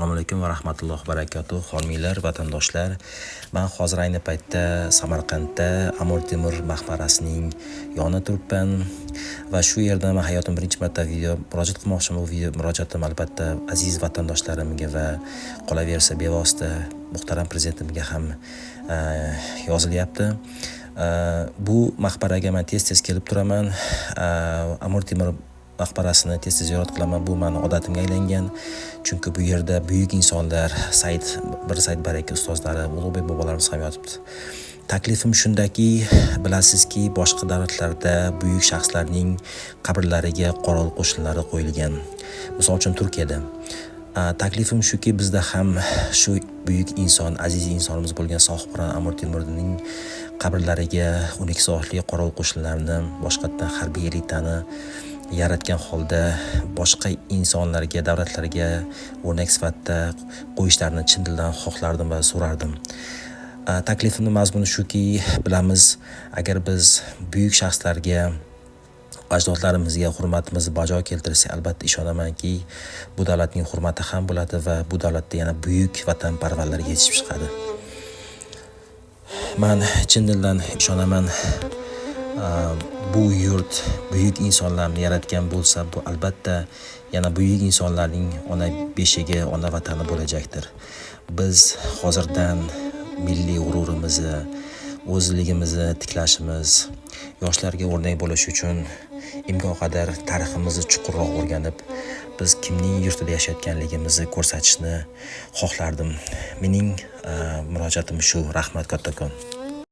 Assalomu alaykum va rahmatullohi va barakatuh. Xonimlar, vatandoshlar. Men hozir ayni paytda Samarqandda Amir Temur maqbarasining yonida turibman va shu yerda men hayotim birinchi marta video murojaat qilmoqchiman. Bu video murojaatim albatta aziz vatandoshlarimga va qolaversa bevosita muhtaram prezidentimga ham yozilyapti. Bu maqbaraga men tez-tez kelib turaman. Amir Temur maqbarasini tez-tez ziyorat qilaman. Bu meni odatimga aylangan. Chunki bu yerda buyuk insonlar, Said Baraka ustozlari, Ulug'bek bobolarimiz ham yotibdi. Taklifim shundaki, bilasizki, boshqa davlatlarda buyuk shaxslarning qabrlariga qorovul qo'shinlari qo'yilgan. Misol uchun Turkiyada. Taklifim shuki, bizda ham shu buyuk inson, aziz insonimiz bo'lgan Sohibqiron Amir Temurning qabrlariga 12 soatli qorovul qo'shinlarini, boshqatdan harbiy elitani yaratgan holda boshqa insonlarga, davlatlarga o'rnak sifatida qo'yishlarini chin dildan xohlardim va so'rardim. Taklifimning mazmuni shuki, bilamiz, agar biz buyuk shaxslarga, ajdodlarimizga hurmatimizni bajo keltirsak, albatta ishonamanki, bu davlatning hurmati ham bo'ladi va bu davlatda yana buyuk vatanparvarlar yetishib chiqadi. Men chin dildan ishonaman, bu yurt buyuk insonlarni yaratgan bo'lsa, bu albatta yana buyuk insonlarning ona beshigi, ona vatani bo'lajakdir. Biz hozirdan milliy g'ururimizni, o'zligimizni tiklashimiz, yoshlarga o'rnak bo'lish uchun imkon qadar tariximizni chuqurroq o'rganib, biz kimning yurtida yashayotganligimizni ko'rsatishni xohlardim. Mening murojaatim shu. Rahmat kattakon.